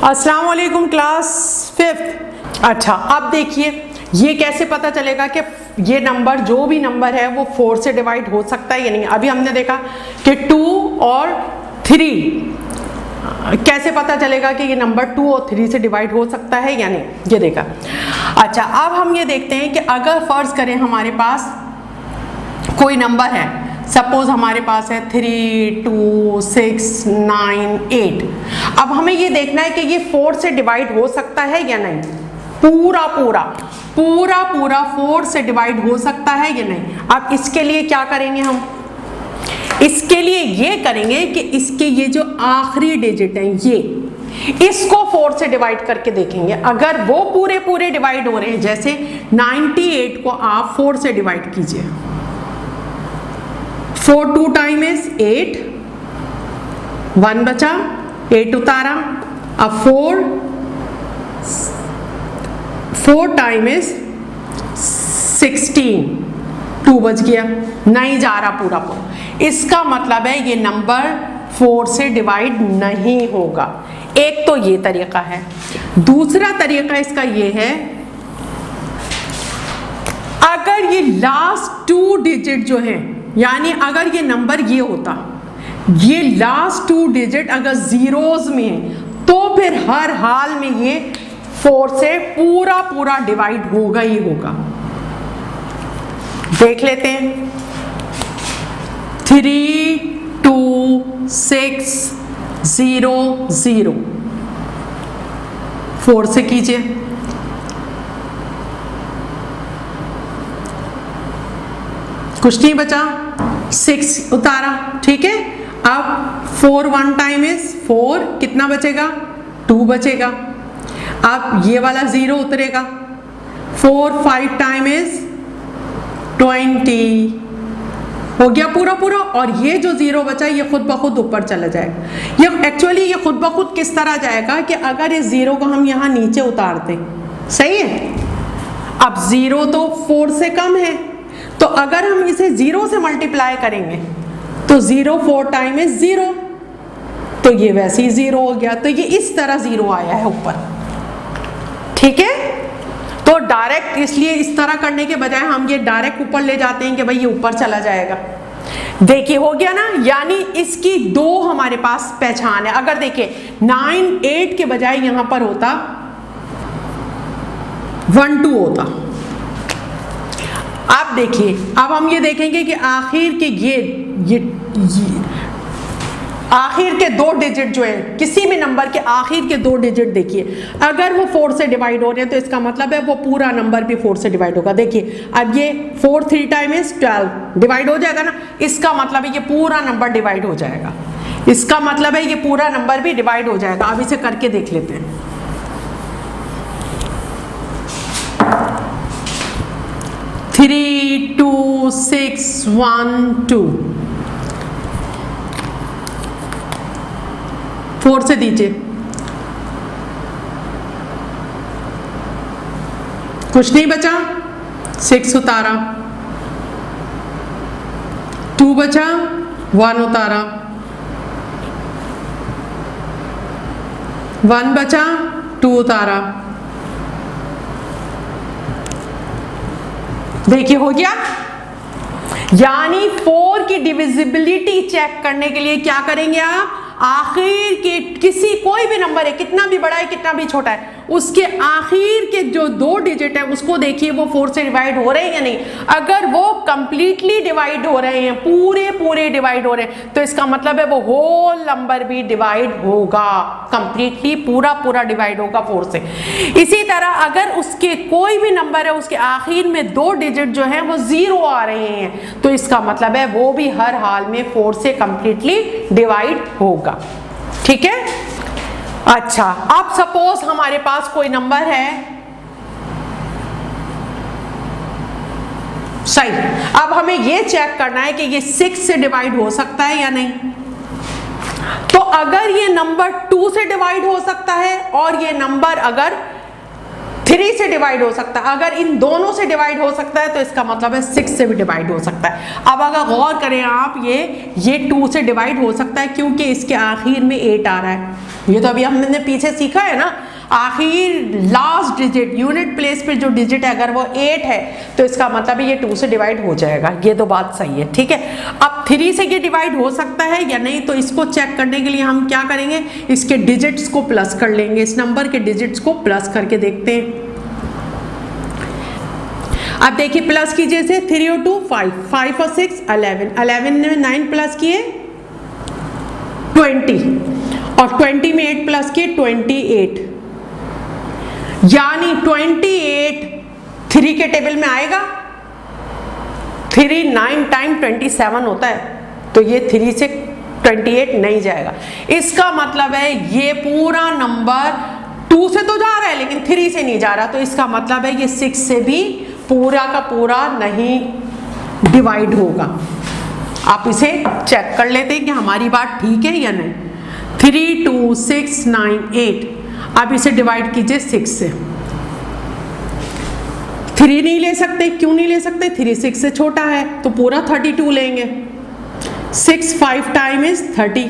अस्सलाम वालेकुम class 5th। अच्छा, अब देखिए ये कैसे पता चलेगा कि ये नंबर जो भी नंबर है वो 4 से डिवाइड हो सकता है या नहीं। अभी हमने देखा कि 2 और 3, कैसे पता चलेगा कि ये नंबर 2 और 3 से डिवाइड हो सकता है या नहीं, ये देखा। अच्छा, अब हम ये देखते हैं कि अगर फर्ज करें हमारे पास कोई नंबर है, सपोज हमारे पास है 3, 2, 6, 9, 8। अब हमें ये देखना है कि ये 4 से डिवाइड हो सकता है या नहीं। पूरा 4 से डिवाइड हो सकता है या नहीं। अब इसके लिए क्या करेंगे हम, इसके लिए ये करेंगे कि इसके ये जो आखिरी डिजिट हैं ये, इसको 4 से डिवाइड करके देखेंगे। अगर वो पूरे डिवाइड हो रहे हैं, जैसे 98 को आप 4 से डिवाइड कीजिए, 4 2 टाइम इज 8, 1 बचा, 8 उतारा, अब 4 टाइम इज 16, 2 बच गया, नहीं जा रहा पूरा। इसका मतलब है ये नंबर 4 से डिवाइड नहीं होगा। एक तो ये तरीका है। दूसरा तरीका इसका ये है, अगर ये लास्ट 2 डिजिट जो हैं, यानी अगर ये नंबर ये होता, ये लास्ट 2 डिजिट अगर जीरोस में है, तो फिर हर हाल में ये 4 से पूरा डिवाइड होगा ही होगा। देख लेते हैं, 3, 2, 6, 0, 0, 4 से कीजिए, कुछ नहीं बचा, 6 उतारा, ठीक है। अब 4 1 टाइम इज 4, कितना बचेगा, 2 बचेगा। अब ये वाला 0 उतरेगा, 4 5 टाइम इज 20, हो गया पूरा। और ये जो 0 बचा ये खुद ब खुद ऊपर चला जाएगा। ये एक्चुअली ये खुद ब खुद किस तरह जाएगा कि अगर इस 0 को हम यहाँ नीचे उतारते, सही है। अब 0 तो 4 से कम है, तो अगर हम इसे 0 से मल्टीप्लाई करेंगे तो 0 4 टाइम इज 0, तो ये वैसे ही 0 हो गया। तो ये इस तरह 0 आया है ऊपर, ठीक है। तो डायरेक्ट इसलिए इस तरह करने के बजाय हम ये डायरेक्ट ऊपर ले जाते हैं कि भाई ये ऊपर चला जाएगा। देखिए हो गया ना, यानी इसकी 2 हमारे पास पहचान है। अगर देखिए 9 8 के बजाय यहां पर होता 1 2 होता। अब देखिए, अब हम ये देखेंगे कि आखिर के ये आखिर के 2 डिजिट जो है, किसी भी नंबर के आखिर के 2 डिजिट देखिए, अगर वो 4 से डिवाइड हो रहे हैं तो इसका मतलब है वो पूरा नंबर भी 4 से डिवाइड होगा। देखिए अब ये 4 3 टाइम इज 12, डिवाइड हो जाएगा ना। इसका मतलब है ये पूरा नंबर डिवाइड हो जाएगा। इसका मतलब है ये पूरा नंबर भी डिवाइड हो जाएगा। अब इसे करके देख लेते हैं। 3 2 6 1 2, 4 से दीजिए, कुछ नहीं बचा, 6 उतारा, 2 बचा, 1 उतारा, 1 बचा, 2 उतारा। देखिए हो गया। यानी 4 की डिविजिबिलिटी चेक करने के लिए क्या करेंगे आप, आखिर के किसी कोई भी नंबर है, कितना भी बड़ा है कितना भी छोटा है, उसके आखिर के जो 2 डिजिट है उसको देखिए वो 4 से डिवाइड हो रहे हैं या नहीं। अगर वो कंप्लीटली डिवाइड हो रहे हैं, पूरे डिवाइड हो रहे हैं, तो इसका मतलब है वो होल नंबर भी डिवाइड होगा, कंप्लीटली पूरा डिवाइड होगा 4 से। इसी तरह अगर उसके कोई भी नंबर है, उसके आखिर में 2 डिजिट जो है वो 0 आ रहे हैं, तो इसका मतलब है वो भी हर हाल में 4 से कंप्लीटली डिवाइड होगा, ठीक है। अच्छा, अब सपोज हमारे पास कोई नंबर है, सही। अब हमें यह चेक करना है कि ये 6 से डिवाइड हो सकता है या नहीं। तो अगर ये नंबर 2 से डिवाइड हो सकता है और ये नंबर अगर 3 से डिवाइड हो सकता है, अगर इन दोनों से डिवाइड हो सकता है तो इसका मतलब है 6 से भी डिवाइड हो सकता है। अब अगर गौर करें आप, ये 2 से डिवाइड हो सकता है क्योंकि इसके आखिर में 8 आ रहा है, ये तो अभी हमने पीछे सीखा है ना, आखिर लास्ट डिजिट यूनिट प्लेस पे जो डिजिट है अगर वो 8 है तो इसका मतलब ये 2 से डिवाइड हो जाएगा। ये तो बात सही है, ठीक है। अब 3 से ये डिवाइड हो सकता है या नहीं, तो इसको चेक करने के लिए हम क्या करेंगे, इसके डिजिट्स को प्लस कर लेंगे, इस नंबर के डिजिट्स को प्लस करके देखते हैं। अब देखिए प्लस कीजिए से 3 और 2 5, 5 और 6 11, 11 में 9 प्लस किए 20 और 20 में 8 प्लस किए 28, यानी 28 3 के टेबल में आएगा। 3 9 टाइम 27 होता है, तो ये 3 से 28 नहीं जाएगा। इसका मतलब है ये पूरा नंबर 2 से तो जा रहा है लेकिन 3 से नहीं जा रहा, तो इसका मतलब है ये 6 से भी पूरा का पूरा नहीं डिवाइड होगा। आप इसे चेक कर लेते हैं कि हमारी बात ठीक है या नहीं। 3 2 6 9 8, अब इसे डिवाइड कीजिए 6 से। 3 नहीं ले सकते, क्यों नहीं ले सकते, 3 6 से छोटा है तो पूरा 32 लेंगे। 6 5 टाइम इज 30,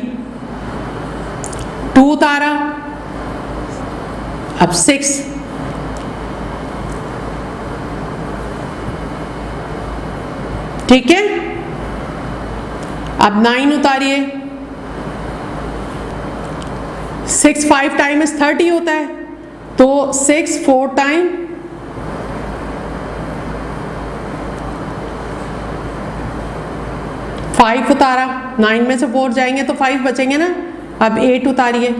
2 उतारा, अब 6, ठीक है। अब 9 उतारिए, 6 5 टाइम इज 30 होता है, तो 6 4 टाइम 5 उतारा, 9 में से 4 जाएंगे तो 5 बचेंगे ना। अब 8 उतारिए,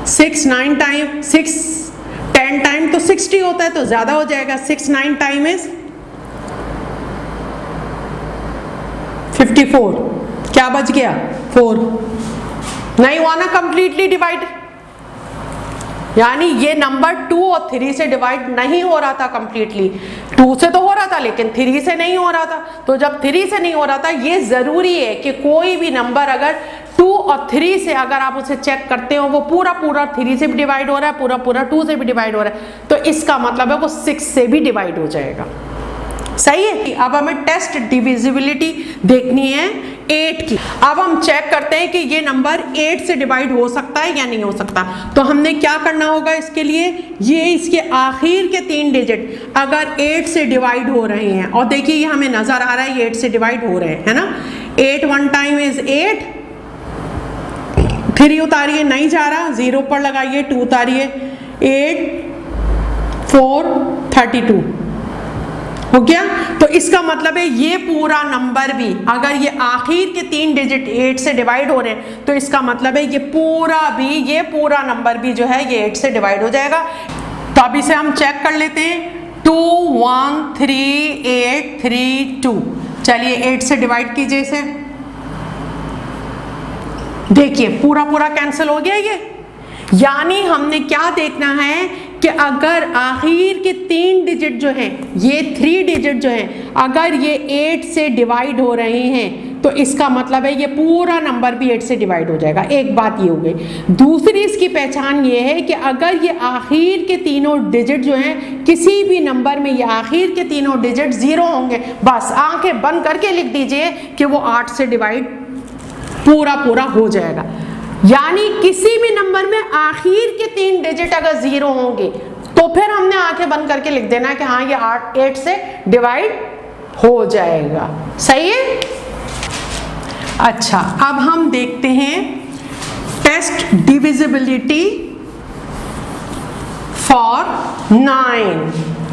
6 9 टाइम 6 10 टाइम तो 60 होता है, तो ज्यादा हो जाएगा। 6 9 टाइम इज 54, क्या बच गया 4, नहीं हुआ ना कंप्लीटली डिवाइड, यानी ये नंबर 2 और 3 से डिवाइड नहीं हो रहा था कंप्लीटली। 2 से तो हो रहा था लेकिन 3 से नहीं हो रहा था। तो जब 3 से नहीं हो रहा था, ये जरूरी है कि कोई भी नंबर अगर 2 और 3 से अगर आप उसे चेक करते हो वो पूरा पूरा 3 से भी डिवाइड हो रहा है, पूरा पूरा 2 से भी डिवाइड हो रहा है, तो इसका मतलब है वो 6 से भी डिवाइड हो जाएगा। सही है। अब हमें टेस्ट डिविजिबिलिटी देखनी है 8 की। अब हम चेक करते हैं कि ये नंबर 8 से डिवाइड हो सकता है या नहीं हो सकता। तो हमने क्या करना होगा इसके लिए, ये इसके आखिर के 3 डिजिट अगर 8 से डिवाइड हो रहे हैं, और देखिए ये हमें नजर आ रहा है ये 8 से डिवाइड हो रहे हैं, है ना। 8 1 टाइम इज 8, 3 उतारिए नहीं जा रहा, 0 पर लगाइए, 2 उतारिए, 8 4 32 हो गया। तो इसका मतलब है ये पूरा नंबर भी अगर ये आखिर के 3 डिजिट 8 से डिवाइड हो रहे हैं, तो इसका मतलब है ये पूरा नंबर भी जो है ये 8 से डिवाइड हो जाएगा। तो अब इसे हम चेक कर लेते हैं। 2 1 3 8 3 2, चलिए 8 से डिवाइड कीजिए इसे। देखिए पूरा पूरा कैंसिल हो गया ये, यानी हमने क्या देखना है कि अगर आखिर के 3 डिजिट जो हैं, ये 3 डिजिट जो हैं, अगर ये 8 से डिवाइड हो रहे हैं तो इसका मतलब है ये पूरा नंबर भी 8 से डिवाइड हो जाएगा। एक बात ये हो गई। दूसरी इसकी पहचान ये है कि अगर ये आखिर के तीनों डिजिट जो हैं, किसी भी नंबर में ये आखिर के तीनों डिजिट 0 होंगे, बस आंखें बंद करके लिख दीजिए कि वो 8 से डिवाइड पूरा पूरा हो जाएगा। यानी किसी भी नंबर में आखिर के 3 डिजिट अगर 0 होंगे तो फिर हमने आंखें बंद करके लिख देना कि हाँ ये 8 से डिवाइड हो जाएगा। सही है। अच्छा, अब हम देखते हैं टेस्ट डिविजिबिलिटी फॉर 9।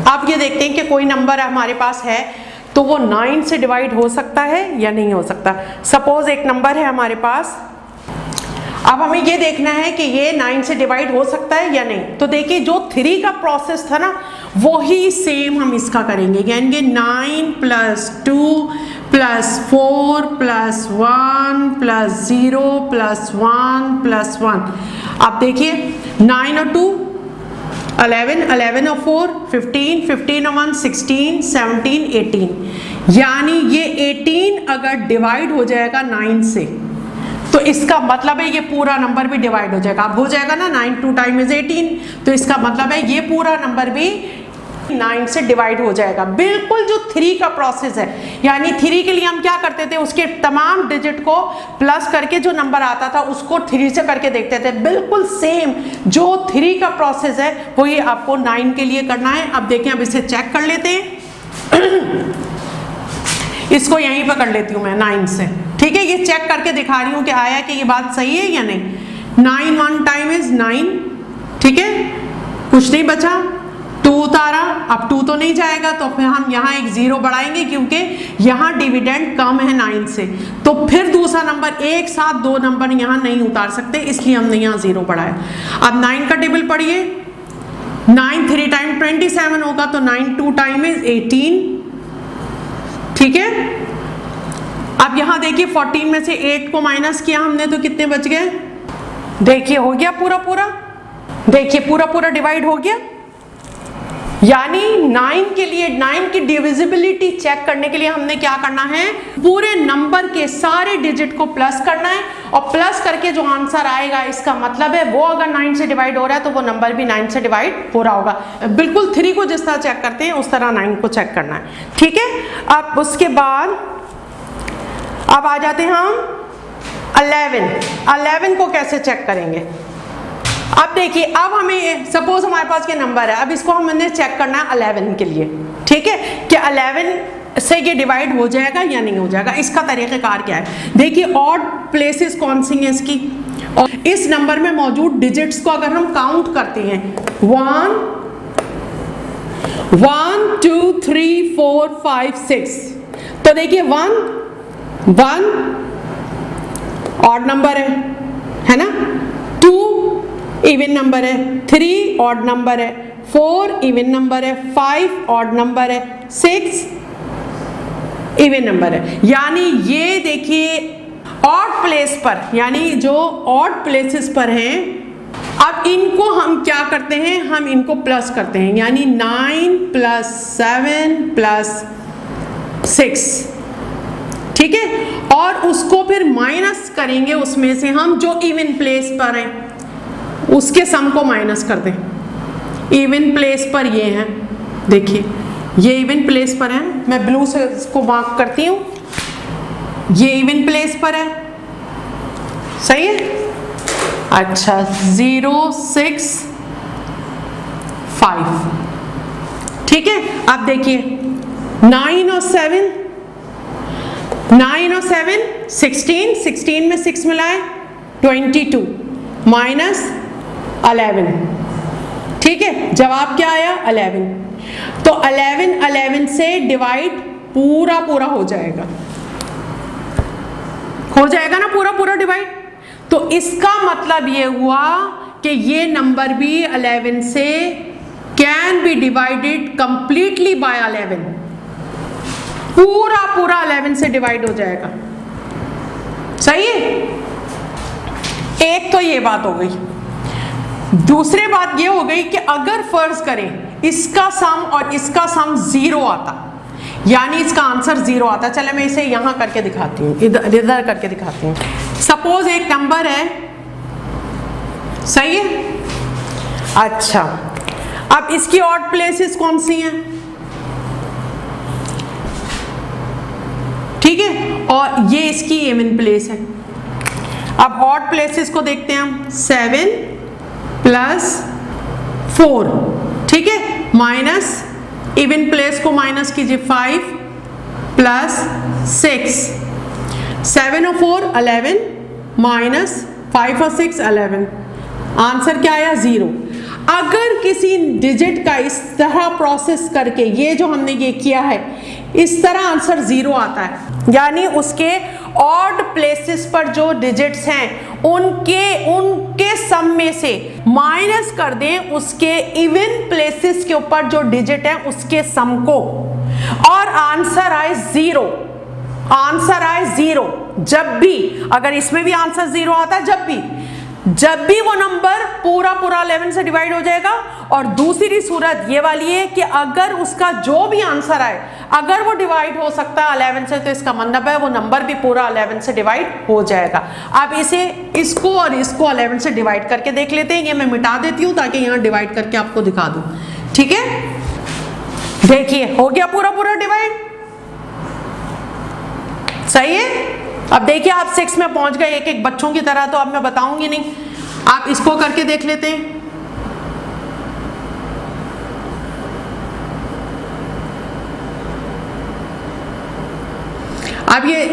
अब ये देखते हैं कि कोई नंबर हमारे पास है तो वो 9 से डिवाइड हो सकता है या नहीं हो सकता। सपोज एक नंबर है हमारे पास, अब हमें ये देखना है कि ये 9 से डिवाइड हो सकता है या नहीं। तो देखिए जो 3 का प्रोसेस था ना, वही सेम हम इसका करेंगे, यानी 9 + 2 + 4 + 1 + 0 + 1 + 1। अब देखिए 9 और 2 11, 11 और 4 15, 15 और 1 16, 17 18, यानी ये 18 अगर डिवाइड हो जाएगा 9 से तो इसका मतलब है ये पूरा नंबर भी डिवाइड हो जाएगा। अब हो जाएगा ना, 9 2 टाइम इज 18, तो इसका मतलब है ये पूरा नंबर भी 9 से डिवाइड हो जाएगा। बिल्कुल जो 3 का प्रोसेस है, यानी 3 के लिए हम क्या करते थे, उसके तमाम डिजिट को प्लस करके जो नंबर आता था उसको 3 से करके देखते थे। बिल्कुल सेम जो 3 का प्रोसेस है वही आपको 9 के लिए करना है। अब देखें, अब इसे चेक कर लेते हैं। इसको यहीं पर कर लेती हूँ मैं 9 से, ठीक है। ये चेक करके दिखा रही हूँ कि आया कि ये बात सही है या नहीं। 9 1 टाइम इज 9, ठीक है, कुछ नहीं बचा, 2 उतारा, अब 2 तो नहीं जाएगा तो फिर हम यहाँ एक 0 बढ़ाएंगे क्योंकि यहाँ डिविडेंड कम है 9 से, तो फिर दूसरा नंबर एक साथ 2 नंबर यहाँ नहीं उतार सकते, इसलिए हमने यहाँ 0 बढ़ाया। अब 9 का टेबल पढ़िए, 9 3 टाइम 27 होगा तो 9 2 टाइम इज 18, ठीक है। अब यहाँ देखिए 14 में से 8 को माइनस किया हमने तो कितने बच गए, देखिए हो गया पूरा पूरा, देखिए पूरा पूरा डिवाइड हो गया। यानी 9 के लिए 9 की डिविजिबिलिटी चेक करने के लिए हमने क्या करना है, पूरे नंबर के सारे डिजिट को प्लस करना है और प्लस करके जो आंसर आएगा इसका मतलब है वो अगर 9 से डिवाइड हो रहा है तो वो नंबर भी 9 से डिवाइड हो रहा होगा। बिल्कुल 3 को जिस तरह चेक करते हैं उस तरह 9 को चेक करना है, ठीक है। अब उसके बाद अब आ जाते हैं हम 11 को कैसे चेक करेंगे। अब देखिए, अब हमें सपोज हमारे पास के नंबर है, अब इसको हमने चेक करना है 11 के लिए, ठीक है, कि 11 से ये डिवाइड हो जाएगा या नहीं हो जाएगा। इसका तरीक़ेकार क्या है, देखिए ऑड प्लेसेस कौन सी हैं इसकी, और इस नंबर में मौजूद डिजिट्स को अगर हम काउंट करते हैं 1 2 3 4 5 6, तो देखिए 1 ऑड नंबर है ना, 2 इवन नंबर है, 3 ऑड नंबर है, 4 इवन नंबर है, 5 ऑड नंबर है, 6 इवन नंबर है। यानी ये देखिए ऑड प्लेस पर, यानी जो ऑड प्लेसेस पर हैं, अब इनको हम क्या करते हैं, हम इनको प्लस करते हैं, यानी 9 + 7 + 6, ठीक है, और उसको फिर माइनस करेंगे उसमें से हम जो इवन प्लेस पर हैं उसके सम को माइनस कर दें। इवन प्लेस पर ये हैं, देखिए ये इवन प्लेस पर है, मैं ब्लू से इसको मार्क करती हूँ, ये इवन प्लेस पर है, सही है। अच्छा 0 6 5, ठीक है। अब देखिए 9 और 7 16 में 6 मिलाए 22 माइनस 11, ठीक है, जवाब क्या आया 11। तो 11 से डिवाइड पूरा पूरा हो जाएगा ना, पूरा पूरा डिवाइड। तो इसका मतलब ये हुआ कि ये नंबर भी 11 से can be divided completely by 11, पूरा पूरा 11 से डिवाइड हो जाएगा, सही है। एक तो ये बात हो गई। दूसरी बात ये हो गई कि अगर फर्ज करें इसका सम और इसका सम 0 आता, यानी इसका आंसर 0 आता, चले मैं इसे यहां करके दिखाती हूँ, इधर करके दिखाती हूँ। सपोज एक नंबर है, सही है, अच्छा अब इसकी ऑड प्लेसेस कौन सी हैं, ठीक है, और ये इसकी इवन प्लेस है। अब ऑड प्लेसेस को देखते हैं हम, 7 + 4, ठीक है, माइनस इवन प्लेस को माइनस कीजिए 5 + 6, 7 और 4 11 माइनस 5 और 6 11, आंसर क्या आया 0। अगर किसी डिजिट का इस तरह प्रोसेस करके ये जो हमने ये किया है इस तरह आंसर 0 आता है, यानी उसके ऑड प्लेसेस पर जो डिजिट्स हैं उनके सम में से माइनस कर दें उसके इवन प्लेसेस के ऊपर जो डिजिट है उसके सम को, और आंसर आए 0, आंसर आए 0। जब भी, अगर इसमें भी आंसर 0 आता है, जब भी वो नंबर पूरा पूरा 11 से डिवाइड हो जाएगा। और दूसरी सूरत ये वाली है कि अगर उसका जो भी आंसर आए अगर वो डिवाइड हो सकता है 11 से, तो इसका मतलब है वो नंबर भी पूरा 11 से डिवाइड हो जाएगा। अब इसको और इसको 11 से डिवाइड करके देख लेते हैं। ये मैं मिटा देती हूँ ताकि यहाँ डिवाइड करके आपको दिखा दूँ, ठीक है। देखिए हो गया पूरा पूरा डिवाइड, सही है। अब देखिए आप 6 में पहुंच गए एक एक बच्चों की तरह, तो अब मैं बताऊंगी नहीं, आप इसको करके देख लेते हैं। अब ये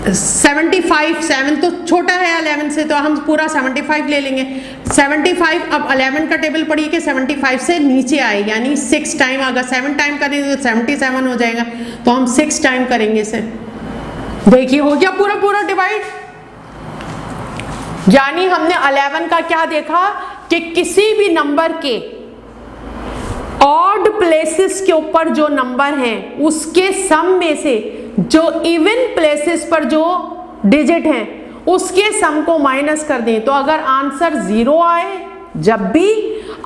75, 7 तो छोटा है 11 से, तो हम पूरा 75 ले लेंगे। 75 अब 11 का टेबल पढ़िए कि 75 से नीचे आए, यानी 6 टाइम, अगर 7 टाइम करेंगे तो 77 हो जाएगा, तो हम 6 टाइम करेंगे इसे। देखिए हो गया पूरा पूरा डिवाइड। यानी हमने 11 का क्या देखा कि किसी भी नंबर के ऑड प्लेसेस के ऊपर जो नंबर हैं उसके सम में से जो इवन प्लेसेस पर जो डिजिट हैं उसके सम को माइनस कर दें, तो अगर आंसर 0 आए, जब भी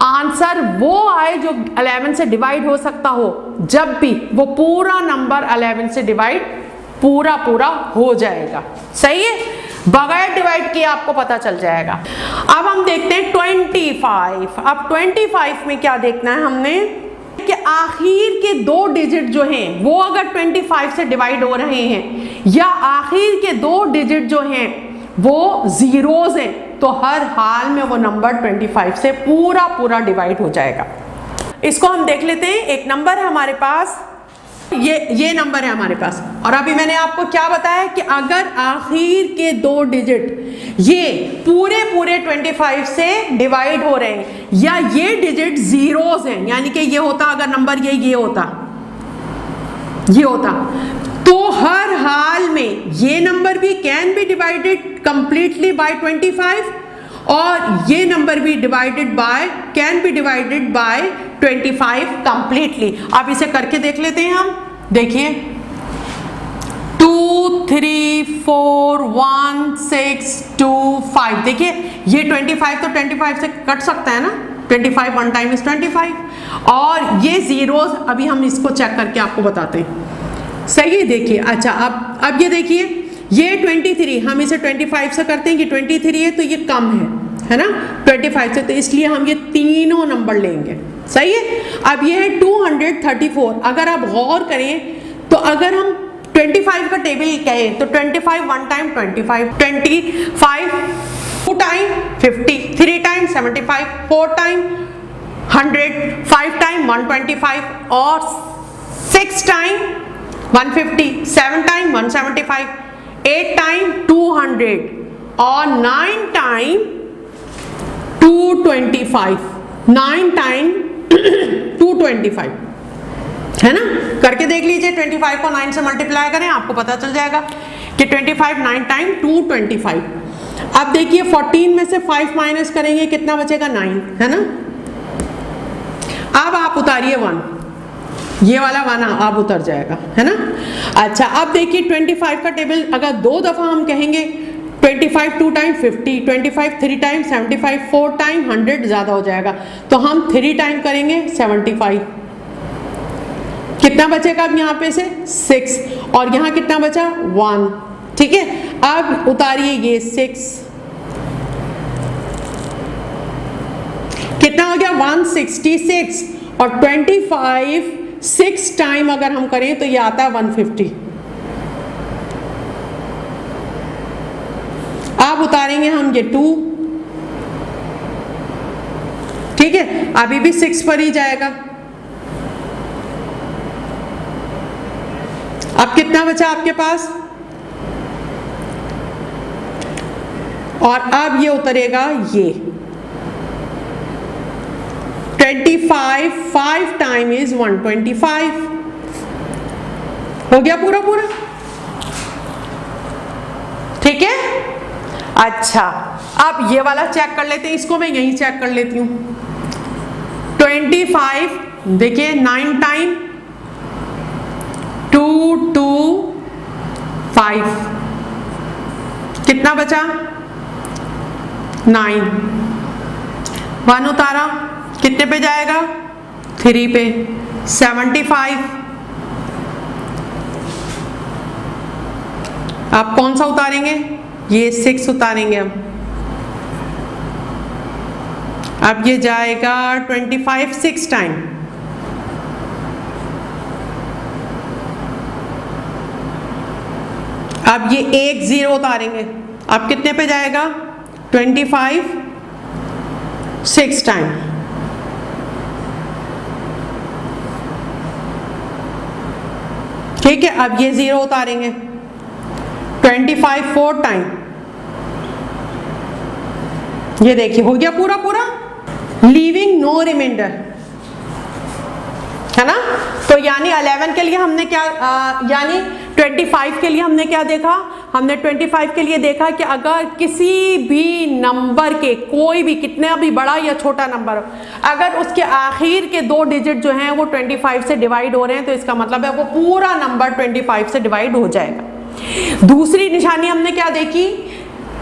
आंसर वो आए जो 11 से डिवाइड हो सकता हो, जब भी वो पूरा नंबर 11 से डिवाइड पूरा पूरा हो जाएगा, सही है। बगैर डिवाइड किए आपको पता चल जाएगा। अब हम देखते हैं 25। अब 25 में क्या देखना है हमने कि आखिर के 2 डिजिट जो हैं वो अगर 25 से डिवाइड हो रहे हैं या आखिर के 2 डिजिट जो हैं वो जीरोज हैं, तो हर हाल में वो नंबर 25 से पूरा पूरा डिवाइड हो जाएगा। इसको हम देख लेते हैं। एक नंबर है हमारे पास, ये नंबर है हमारे पास, और अभी मैंने आपको क्या बताया कि अगर आखिर के 2 डिजिट ये पूरे पूरे 25 से डिवाइड हो रहे हैं या ये डिजिट जीरोज हैं, यानी कि ये होता अगर नंबर ये होता, तो हर हाल में ये नंबर भी can be divided completely by 25 और ये नंबर भी can be divided by 25 completely. अब इसे करके देख लेते हैं हम। देखिए 2 3 4 1 6 2 5, देखिए ये 25 तो 25 से कट सकता है ना, 25 1 टाइम इज 25, और ये जीरोस अभी हम इसको चेक करके आपको बताते हैं, सही है। देखिए अच्छा अब ये देखिए ये 23, हम इसे 25 से करते हैं कि 23 है तो ये कम है ना 25 से, तो इसलिए हम ये तीनों नंबर लेंगे, सही है। अब ये है 234। अगर आप गौर करें तो अगर हम 25 का टेबल कहें तो 25 1 time 25, 25 2 time 50, 3 time 75, 4 time 100, 5 time 125 और 6 टाइम 150, 7 टाइम 175, 8 टाइम 200 और 9 टाइम 225, 9 टाइम 225, है ना। करके देख लीजिए, 25 को 9 से मल्टीप्लाई करें आपको पता चल जाएगा कि 25 9 टाइम 225। अब देखिए 14 में से 5 माइनस करेंगे कितना बचेगा 9, है ना। अब आप उतारिए 1, ये वाला 1 अब उतर जाएगा, है ना। अच्छा अब देखिए 25 का टेबल अगर 2 दफा हम कहेंगे 25 2 टाइम 50, 25 3 टाइम 75, 4 टाइम 100 ज्यादा हो जाएगा, तो हम 3 टाइम करेंगे 75, कितना बचेगा अब यहाँ पे से 6 और यहाँ कितना बचा 1, ठीक है। अब उतारिए ये 6, कितना हो गया 166 और 25 6 टाइम अगर हम करें तो ये आता है 150। अब उतारेंगे हम ये 2, ठीक है, अभी भी 6 पर ही जाएगा। अब कितना बचा आपके पास, और अब ये उतरेगा ये 25, 5 टाइम इज 125, हो गया पूरा पूरा, ठीक है। अच्छा अब ये वाला चेक कर लेते हैं, इसको मैं यहीं चेक कर लेती हूँ। 25 देखिए 9 टाइम 2 2 5, कितना बचा 9, 1 उतारा कितने पे जाएगा 3 पे, 75। आप कौन सा उतारेंगे, ये 6 उतारेंगे हम। अब ये जाएगा 25 6 टाइम अब ये एक जीरो उतारेंगे, अब कितने पे जाएगा? 25 6 टाइम। ठीक है, अब ये जीरो उतारेंगे, 25 4 टाइम। ये देखिए हो गया पूरा पूरा, लीविंग नो रिमाइंडर, है ना। तो यानी 11 के लिए हमने क्या यानी 25 के लिए हमने क्या देखा? हमने 25 के लिए देखा कि अगर किसी भी नंबर के कोई भी कितना भी बड़ा या छोटा नंबर हो, अगर उसके आखिर के 2 डिजिट जो हैं वो 25 से डिवाइड हो रहे हैं तो इसका मतलब है वो पूरा नंबर 25 से डिवाइड हो जाएगा। दूसरी निशानी हमने क्या देखी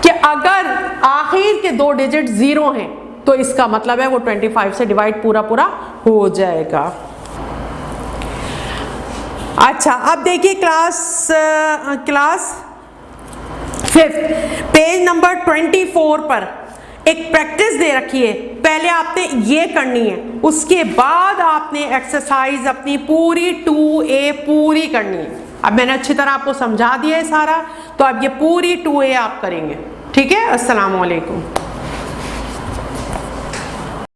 कि अगर आखिर के 2 डिजिट 0 हैं तो इसका मतलब है वो 25 से डिवाइड पूरा पूरा हो जाएगा। अच्छा, अब देखिए क्लास 5th पेज नंबर 24 पर एक प्रैक्टिस दे रखी है। पहले आपने ये करनी है, उसके बाद आपने एक्सरसाइज अपनी पूरी 2A पूरी करनी है। अब मैंने अच्छी तरह आपको समझा दिया है सारा, तो अब ये पूरी 2A आप करेंगे। ठीक है, अस्सलाम वालेकुम।